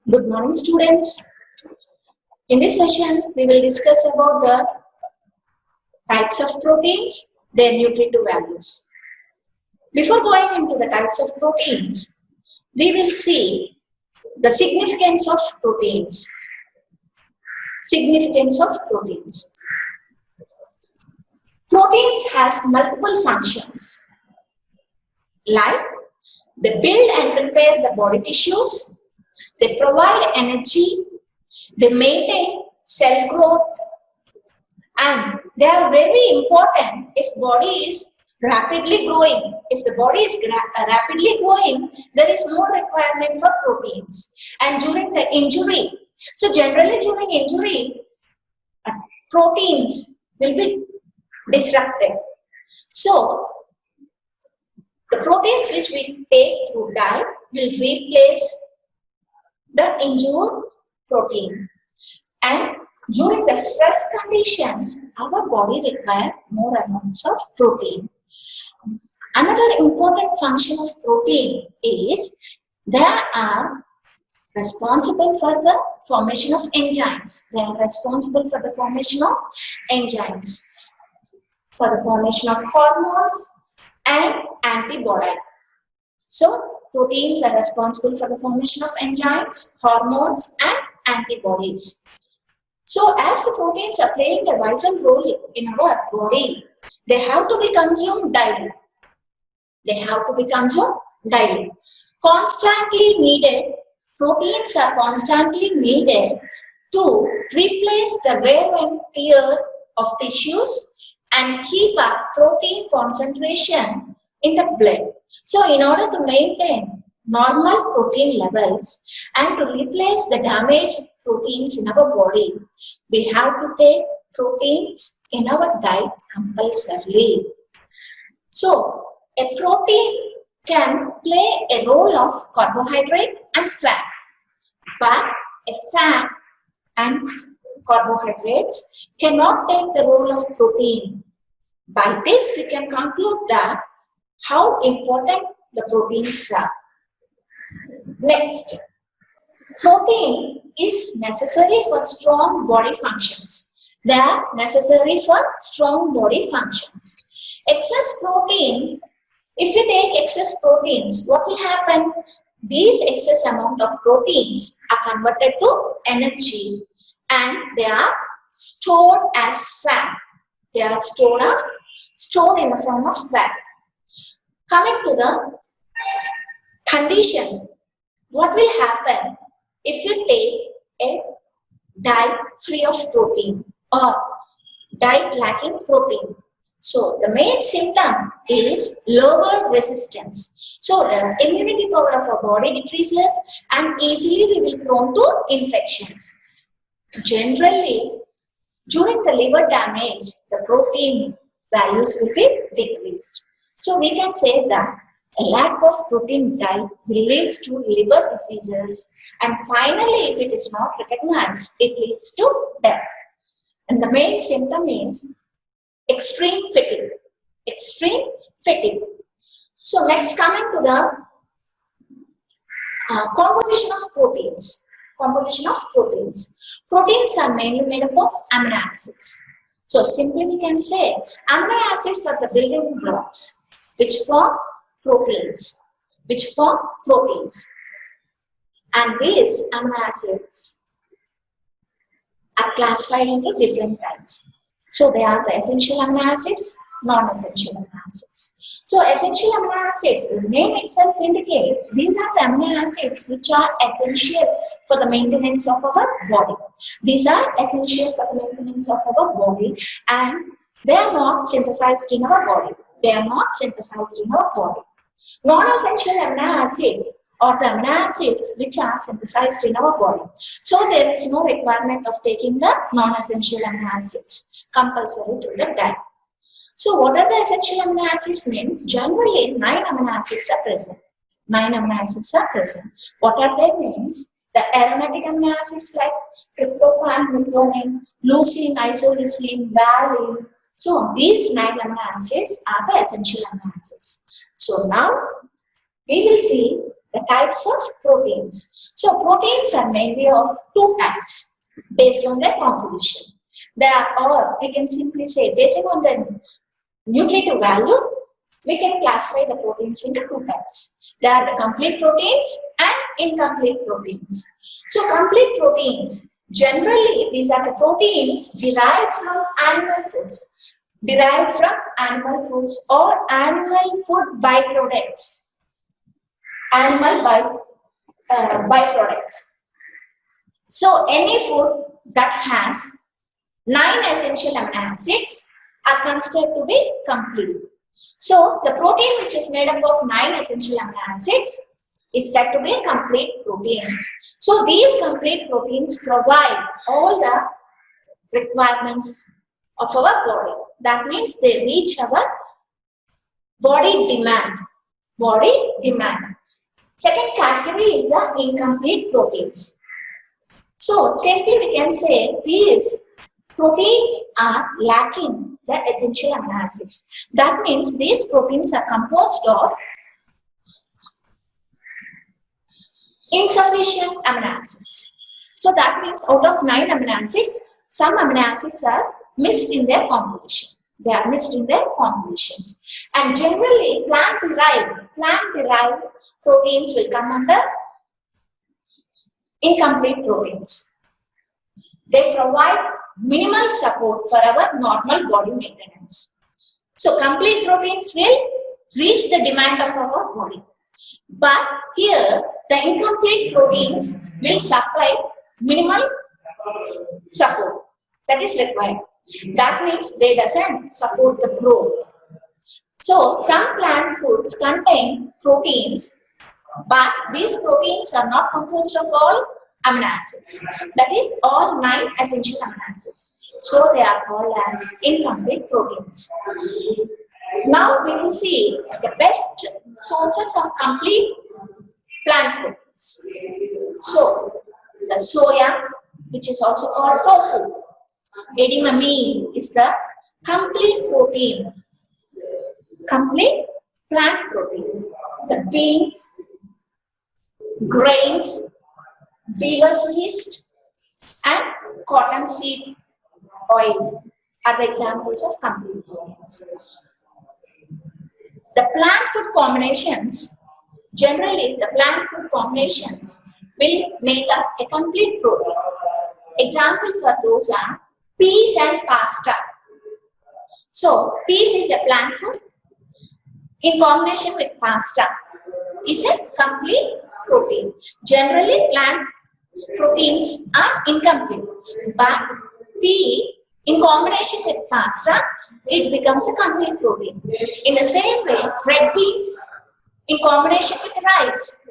Good morning, students. In this session, we will discuss about the types of proteins, their nutritive values. Before going into the types of proteins, we will see the significance of proteins. Significance of proteins. Proteins has multiple functions, like they build and repair the body tissues, they provide energy, they maintain cell growth, and they are very important if body is rapidly growing. If the body is rapidly growing, there is more requirement for proteins. And during the injury, so generally during injury, proteins will be disrupted. So the proteins which we take through diet will replace the injured protein. And during the stress conditions, our body requires more amounts of protein. Another important function of protein is they are responsible for the formation of enzymes. They are responsible for the formation of enzymes, for the formation of hormones and antibodies. So, proteins are responsible for the formation of enzymes, hormones and antibodies. So, as the proteins are playing a vital role in our body, they have to be consumed daily. They have to be consumed daily. Constantly needed, proteins are constantly needed to replace the wear and tear of tissues and keep up protein concentration in the blood. So, in order to maintain normal protein levels and to replace the damaged proteins in our body, we have to take proteins in our diet compulsorily. So, a protein can play a role of carbohydrate and fat, but a fat and carbohydrates cannot take the role of protein. By this, we can conclude that how important the proteins are. Next, protein is necessary for strong body functions. They are necessary for strong body functions. Excess proteins, if you take excess proteins, what will happen? These excess amount of proteins are converted to energy and they are stored as fat. They are stored in the form of fat. Coming to the condition, what will happen if you take a diet free of protein or diet lacking protein? So, the main symptom is lower resistance. So, the immunity power of our body decreases and easily we will prone to infections. Generally, during the liver damage, the protein values will be decreased. So, we can say that a lack of protein diet will lead to liver diseases and finally, if it is not recognized, it leads to death. And the main symptom is extreme fatigue. Extreme fatigue. So, next coming to the composition of proteins. Composition of proteins. Proteins are mainly made up of amino acids. So, simply we can say amino acids are the building blocks which form proteins. And these amino acids are classified into different types. So, they are the essential amino acids, non-essential amino acids. So, essential amino acids, the name itself indicates these are the amino acids which are essential for the maintenance of our body. These are essential for the maintenance of our body and they are not synthesized in our body. Non-essential amino acids or the amino acids which are synthesized in our body. So, there is no requirement of taking the non-essential amino acids compulsory to the diet. So, what are the essential amino acids means? Generally, 9 amino acids are present. 9 amino acids are present. What are they means? The aromatic amino acids like tryptophan, methionine, leucine, isoleucine, valine. So, these 9 amino acids are the essential amino acids. So, now we will see the types of proteins. So proteins are mainly of two types based on their composition. They are, or we can simply say, based on the nutritive value, we can classify the proteins into two types. They are the complete proteins and incomplete proteins. So complete proteins, generally these are the proteins derived from animal foods, or animal food byproducts. Byproducts. So any food that has 9 essential amino acids are considered to be complete. So the protein which is made up of 9 essential amino acids is said to be a complete protein. So these complete proteins provide all the requirements of our body. That means they reach our body demand. Second category is the incomplete proteins. So simply we can say these proteins are lacking the essential amino acids. That means these proteins are composed of insufficient amino acids. So that means out of 9 amino acids, some amino acids are missed in their composition. They are missed in their compositions. And generally plant-derived proteins will come under incomplete proteins. They provide minimal support for our normal body maintenance. So complete proteins will reach the demand of our body. But here the incomplete proteins will supply minimal support that is required. That means they doesn't support the growth. So some plant foods contain proteins, but these proteins are not composed of all amino acids. That is all 9 essential amino acids. So they are called as incomplete proteins. Now we will see the best sources of complete plant proteins. So the soya, which is also called tofu. Edema is the complete protein, complete plant protein. The beans, grains, beaver's yeast, and cottonseed oil are the examples of complete proteins. The plant food combinations, generally the plant food combinations will make up a complete protein. Examples for those are peas and pasta. So peas is a plant food in combination with pasta is a complete protein. Generally plant proteins are incomplete, but pea in combination with pasta, it becomes a complete protein. In the same way, red beans in combination with rice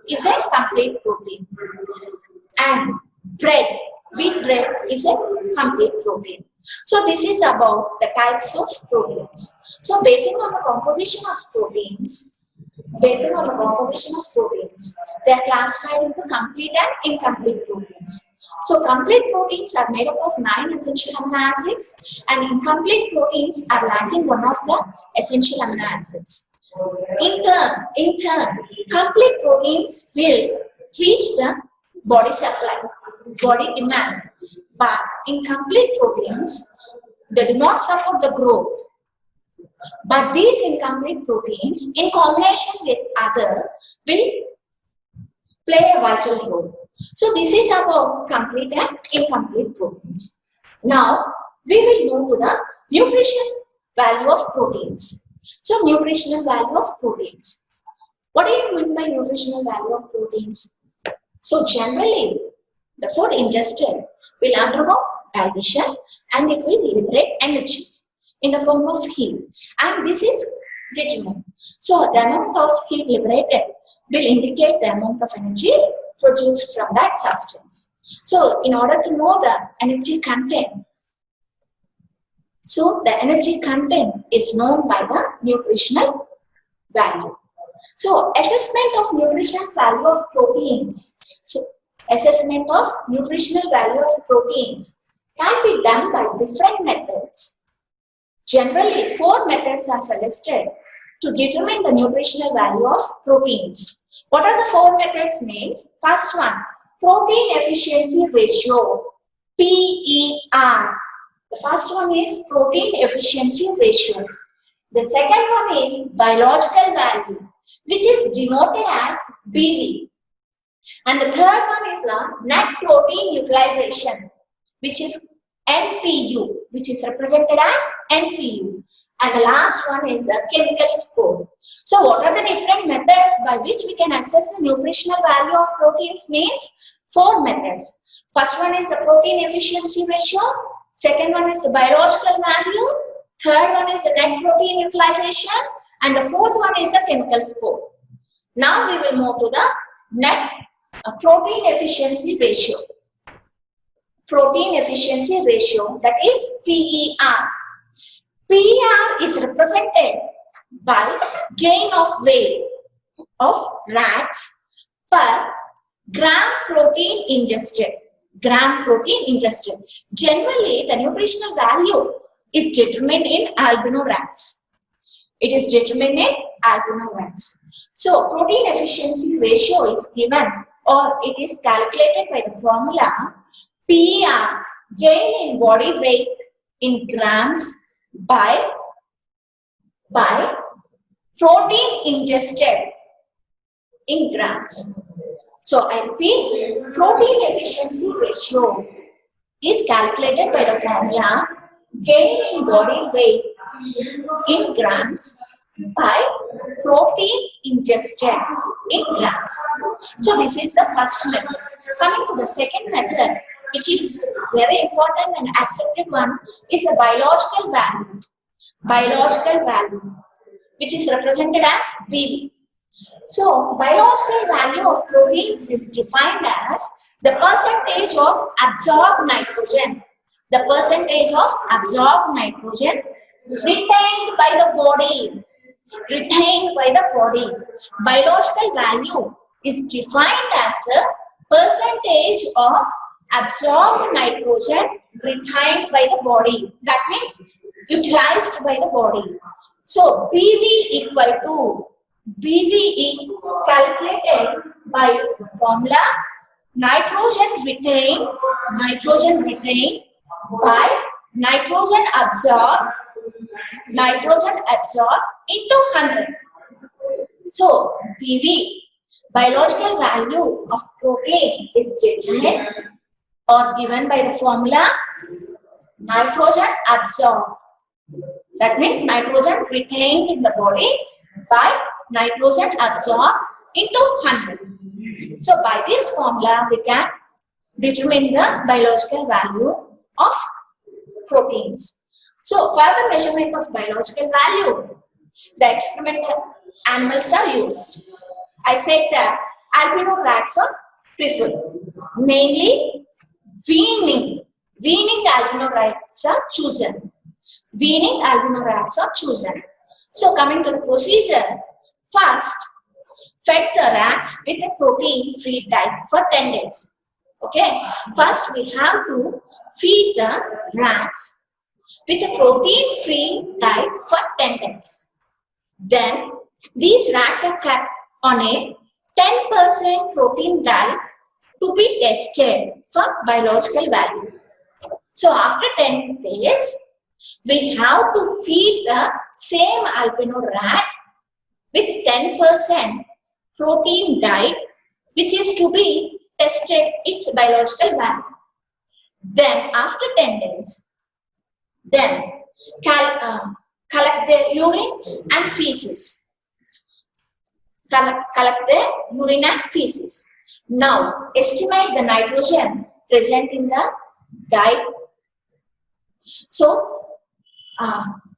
is a complete protein. And bread, wheat bread is a complete protein. So this is about the types of proteins. So based on the composition of proteins, they are classified into complete and incomplete proteins. So complete proteins are made up of 9 essential amino acids, and incomplete proteins are lacking one of the essential amino acids. In turn, complete proteins will reach the body supply, body demand. But incomplete proteins, they do not support the growth. But these incomplete proteins, in combination with other, will play a vital role. So this is about complete and incomplete proteins. Now we will move to the nutritional value of proteins. So nutritional value of proteins. What do you mean by nutritional value of proteins? So generally the food ingested will undergo digestion and it will liberate energy in the form of heat, and this is determined. So the amount of heat liberated will indicate the amount of energy produced from that substance. So in order to know the energy content, so the energy content is known by the nutritional value. So assessment of nutritional value of proteins. So assessment of nutritional value of proteins can be done by different methods. Generally, 4 methods are suggested to determine the nutritional value of proteins. What are the four methods means? First one, protein efficiency ratio, PER. The first one is protein efficiency ratio. The second one is biological value, which is denoted as BV. And the third one is the net protein utilization, which is NPU, which is represented as NPU. And the last one is the chemical score. So what are the different methods by which we can assess the nutritional value of proteins means? Four methods. First one is the protein efficiency ratio. Second one is the biological value. Third one is the net protein utilization. And the fourth one is the chemical score. Now we will move to the net protein efficiency ratio. Protein efficiency ratio, that is PER. PER is represented by gain of weight of rats per gram protein ingested. Gram protein ingested. Generally, the nutritional value is determined in albino rats. It is determined in albino rats. So, protein efficiency ratio is given or it is calculated by the formula PER, gain in body weight in grams by protein ingested in grams. So I repeat, protein efficiency ratio is calculated by the formula gain in body weight in grams by protein ingested in grams. So this is the first method. Coming to the second method, which is very important and accepted one, is the biological value. Biological value, which is represented as BV. So, biological value of proteins is defined as the percentage of absorbed nitrogen. The percentage of absorbed nitrogen retained by the body. Retained by the body. Biological value is defined as the percentage of absorbed nitrogen retained by the body. That means utilized by the body. So, BV equal to, BV is calculated by the formula nitrogen retained by nitrogen absorbed into 100. So, BV, biological value of protein, is determined or given by the formula nitrogen absorbed. That means nitrogen retained in the body by nitrogen absorbed into 100. So by this formula we can determine the biological value of proteins. So for the measurement of biological value, the experimental animals are used. I said that albino rats are preferred. Mainly weaning albino rats are chosen. Weaning albino rats are chosen. So coming to the procedure, first fed the rats with a protein-free diet for 10 days. Okay, first we have to feed the rats with a protein-free diet for 10 days. Then these rats are kept on a 10% protein diet to be tested for biological value. So after 10 days, we have to feed the same albino rat with 10% protein diet, which is to be tested its biological value. Then after 10 days, then collect their urine and feces. Collect their urine and feces. Now estimate the nitrogen present in the diet. So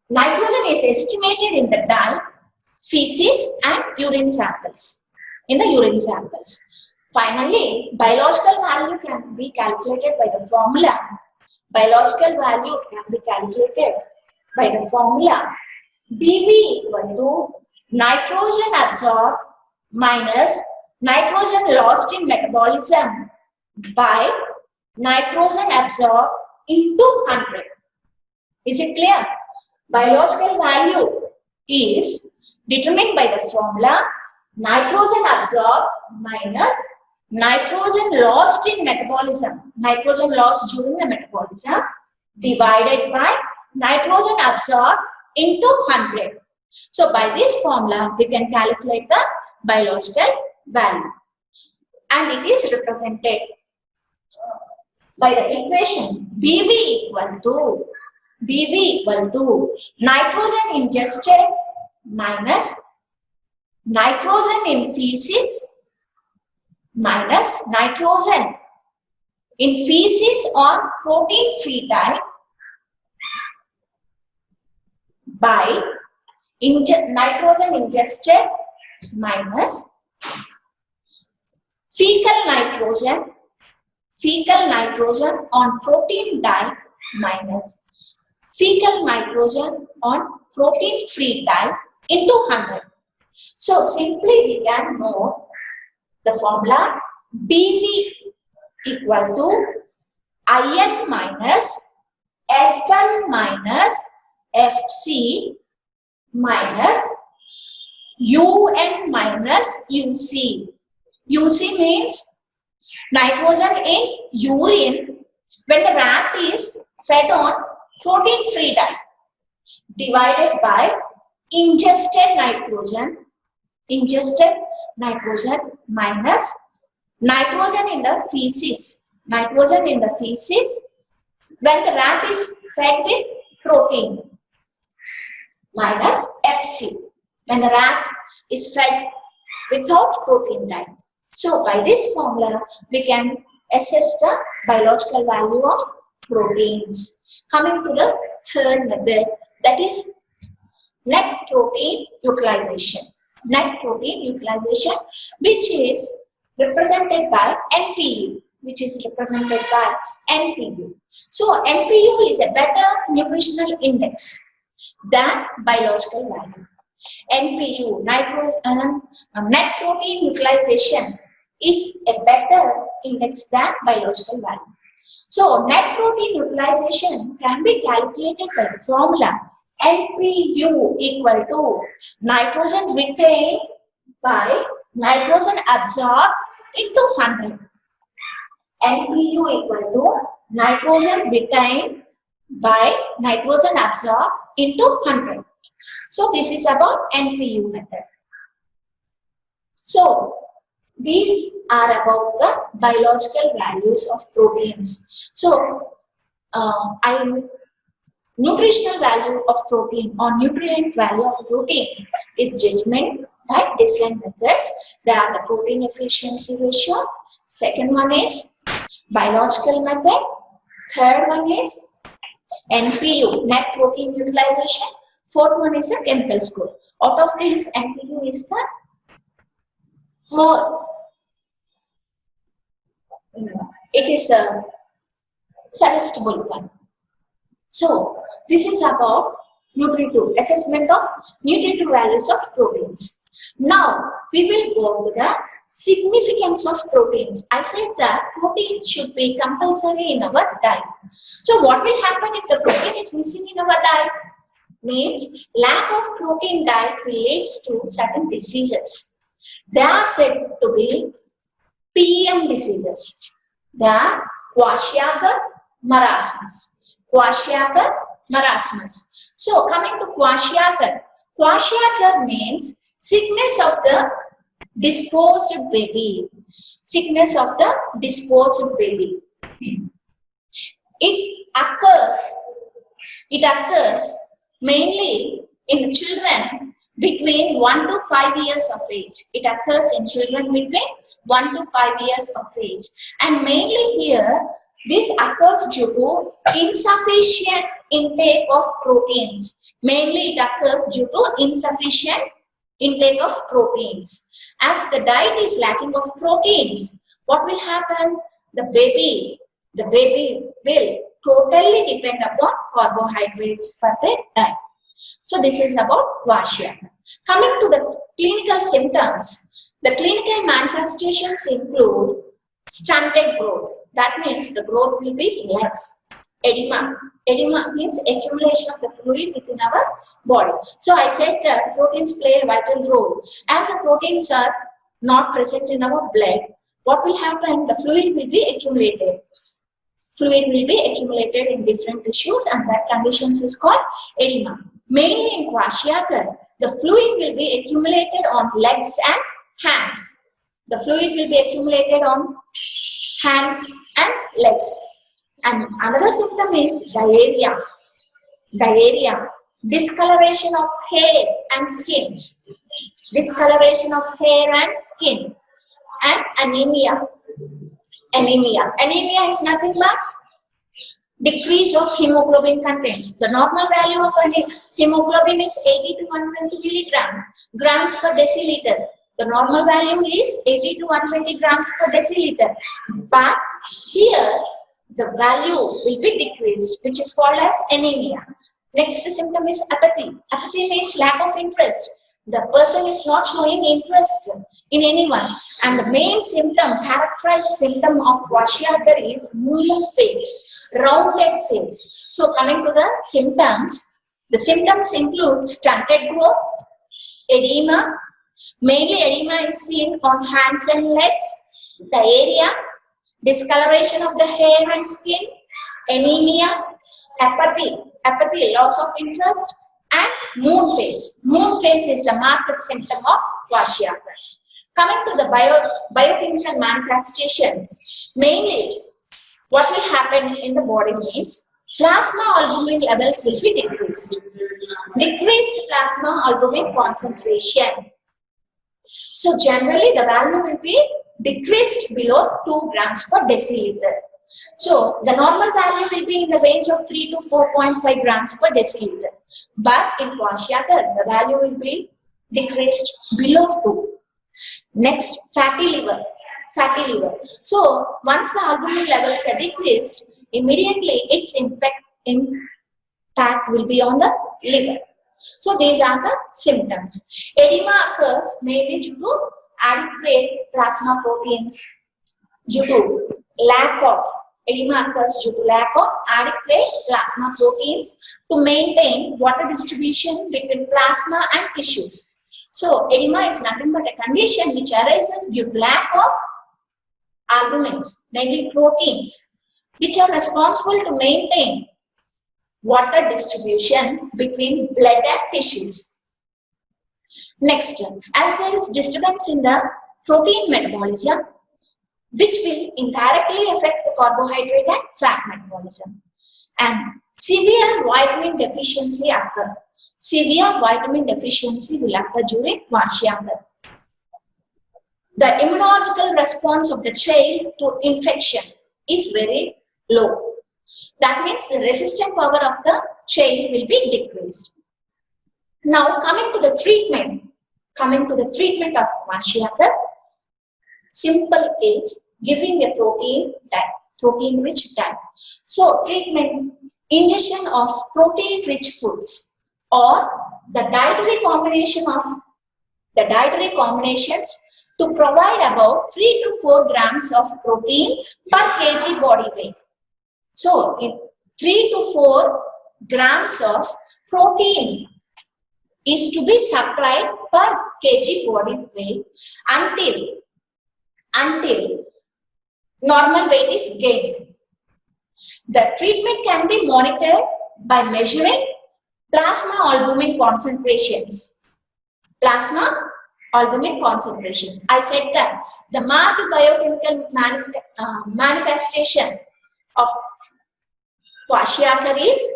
nitrogen is estimated in the diet, feces and urine samples. In the urine samples. Finally, biological value can be calculated by the formula. Biological value can be calculated by the formula BV equal to nitrogen absorbed minus nitrogen lost in metabolism by nitrogen absorbed into 100. Is it clear? Biological value is determined by the formula nitrogen absorbed minus nitrogen lost in metabolism, nitrogen lost during the metabolism divided by nitrogen absorbed into 100. So by this formula, we can calculate the biological value. And it is represented by the equation BV equal to nitrogen ingested minus nitrogen in feces minus nitrogen in feces on protein free diet by nitrogen ingested minus fecal nitrogen on protein diet minus fecal nitrogen on protein free diet into 100. So simply we can know the formula BV equal to IN minus FN minus FC minus UN minus UC. UC means nitrogen in urine when the rat is fed on protein free diet divided by ingested nitrogen minus nitrogen in the feces when the rat is fed with protein minus FC when the rat is fed without protein diet. So by this formula we can assess the biological value of proteins. Coming to the third method, that is net protein utilization. Net protein utilization, which is represented by NPU, So NPU is a better nutritional index than biological value. NPU, net protein utilization, is a better index than biological value. So net protein utilization can be calculated by the formula NPU equal to nitrogen retained by nitrogen absorbed into 100. NPU equal to nitrogen retained by nitrogen absorbed into 100. So this is about NPU method. So these are about the biological values of proteins. So nutritional value of protein or nutrient value of protein is determined by different methods. They are the protein efficiency ratio. Second one is biological method. Third one is NPU, net protein utilization. Fourth one is a chemical score. Out of these, NPU is the more, it is a suggestible one. So this is about nutritive, assessment of nutritive values of proteins. Now we will go to the significance of proteins. I said that proteins should be compulsory in our diet. So what will happen if the protein is missing in our diet? Means lack of protein diet will lead to certain diseases. They are said to be PM diseases. They are Kwashiorkor marasmus. So coming to Kwashiorkor. Kwashiorkor means sickness of the disposed baby. It occurs mainly in children between 1 to 5 years of age. It occurs in children between 1 to 5 years of age. And mainly here, this occurs due to insufficient intake of proteins. Mainly it occurs due to insufficient intake of proteins. As the diet is lacking of proteins, what will happen? The baby will totally depend upon carbohydrates for their diet. So this is about Kwashiorkor. Coming to the clinical symptoms, the clinical manifestations include stunted growth. That means the growth will be less. Edema. Edema means accumulation of the fluid within our body. So I said that proteins play a vital role. As the proteins are not present in our blood, what will happen? The fluid will be accumulated. Fluid will be accumulated in different tissues, and that condition is called edema. Mainly in kwashiorkor, the fluid will be accumulated on legs and hands. The fluid will be accumulated on hands and legs. And another symptom is diarrhea. Diarrhea, discoloration of hair and skin. Discoloration of hair and skin. And anemia. Anemia. Anemia is nothing but decrease of hemoglobin contents. The normal value of hemoglobin is 80 to 120 grams per deciliter. The normal value is 80 to 120 grams per deciliter. But here, the value will be decreased, which is called as anemia. Next symptom is apathy. Apathy means lack of interest. The person is not showing interest in anyone. And the main symptom, characterized symptom of kwashiorkor is moon face, rounded face. So coming to the symptoms include stunted growth, edema. Mainly edema is seen on hands and legs, diarrhea, discoloration of the hair and skin, anemia, apathy, loss of interest, and moon face. Moon face is the marked symptom of kwashiorkor. Coming to the biochemical manifestations, mainly what will happen in the body means plasma albumin levels will be decreased. Decreased plasma albumin concentration. So generally the value will be decreased below 2 grams per deciliter. So the normal value will be in the range of 3 to 4.5 grams per deciliter. But in kwashiorkor, the value will be decreased below 2. Next, fatty liver. Fatty liver. So once the albumin levels are decreased, immediately its impact will be on the liver. So these are the symptoms. Edema occurs mainly due to adequate plasma proteins. Edema occurs due to lack of adequate plasma proteins to maintain water distribution between plasma and tissues. So edema is nothing but a condition which arises due to lack of albumins, mainly proteins, which are responsible to maintain water distribution between blood and tissues. Next, as there is disturbance in the protein metabolism, which will indirectly affect the carbohydrate and fat metabolism, and severe vitamin deficiency occur. Severe vitamin deficiency will occur during kwashiorkor. The immunological response of the child to infection is very low. That means the resistant power of the child will be decreased. Now coming to the treatment of kwashiorkor, simple is giving a protein-rich diet. So treatment, ingestion of protein-rich foods or the dietary combinations to provide about 3 to 4 grams of protein per kg body weight. So, 3 to 4 grams of protein is to be supplied per kg body weight until normal weight is gained. The treatment can be monitored by measuring plasma albumin concentrations. Plasma albumin concentrations. I said that the marked biochemical manifestation of kwashiorkor is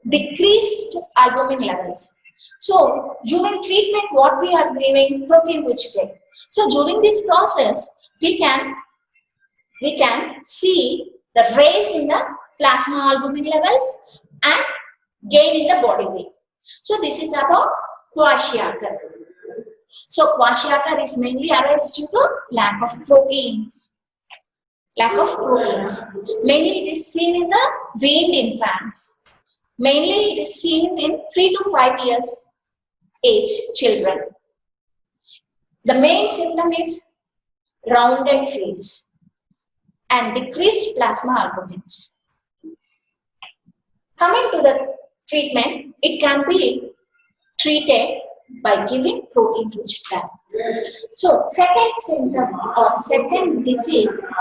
decreased albumin levels. So during treatment, what we are giving protein-rich diet. So during this process, we can see the rise in the plasma albumin levels and gain in the body weight. So this is about kwashiorkor. So kwashiorkor is mainly arises due to lack of proteins. Mainly it is seen in the weaned infants. Mainly it is seen in 3 to 5 years age children. The main symptom is rounded face and decreased plasma albumins. Coming to the treatment, it can be treated by giving protein-rich diet. So, second symptom or second disease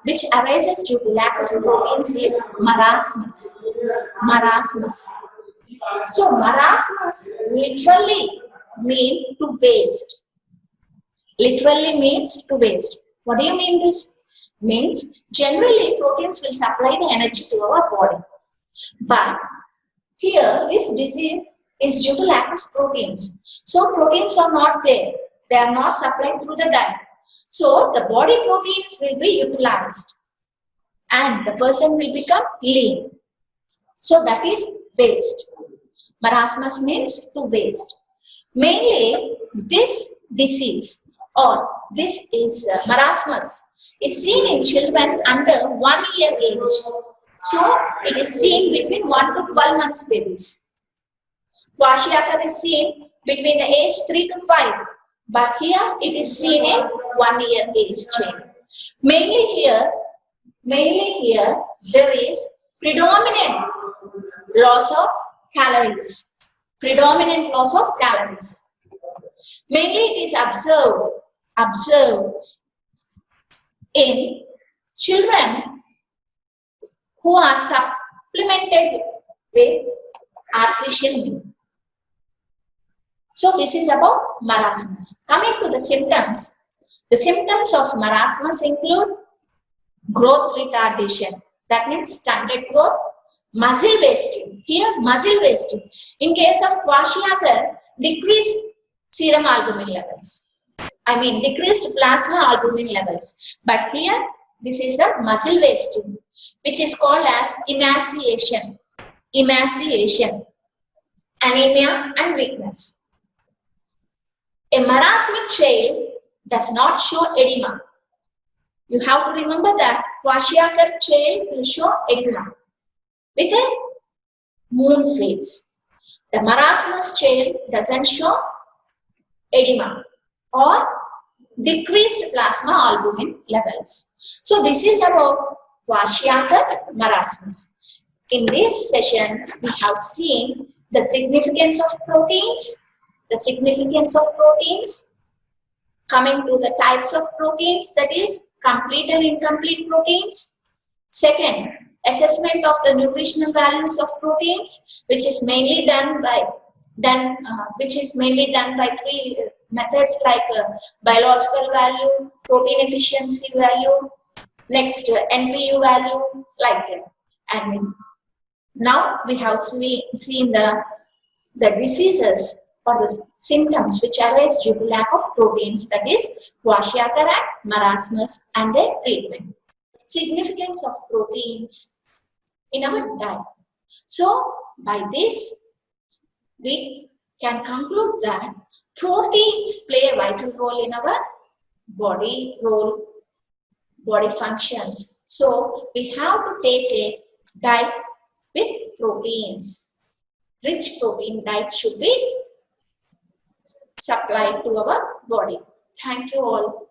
which arises due to lack of proteins is marasmus. Marasmus. So, marasmus literally means to waste. Literally means to waste. What do you mean this? Means generally proteins will supply the energy to our body. But here this disease is due to lack of proteins. So proteins are not there. They are not supplied through the diet. So the body proteins will be utilized and the person will become lean. So that is waste. Marasmus means to waste. Mainly this disease or this is marasmus is seen in children under 1 year age. So it is seen between 1 to 12 months babies. Kwashiorkor is seen between the age 3 to 5, but here it is seen in 1 year age chain. Mainly here there is predominant loss of calories. Predominant loss of calories. Mainly it is observed in children who are supplemented with artificial milk. So this is about marasmus. Coming to the symptoms of marasmus include growth retardation. That means stunted growth, muscle wasting. Here muscle wasting. In case of Kwashiorkor, decreased serum albumin levels. I mean decreased plasma albumin levels. But here this is the muscle wasting, which is called as emaciation. Emaciation, anemia and weakness. A marasmic child does not show edema. You have to remember that Kwashiorkor child will show edema with a moon face. The marasmus child doesn't show edema or decreased plasma albumin levels. So this is about Kwashiorkor marasmus. In this session, we have seen the significance of proteins. Coming to the types of proteins, that is complete and incomplete proteins. Second, assessment of the nutritional values of proteins, which is mainly done by three methods like biological value, protein efficiency value, next NPU value, like that. And then, now we have seen the diseases or the symptoms which arise due to lack of proteins, that is Kwashiorkor and marasmus, and their treatment. Significance of proteins in our diet. So by this we can conclude that proteins play a vital role in our body functions. So we have to take a diet with proteins. Rich protein diet should be supplied to our body. Thank you all.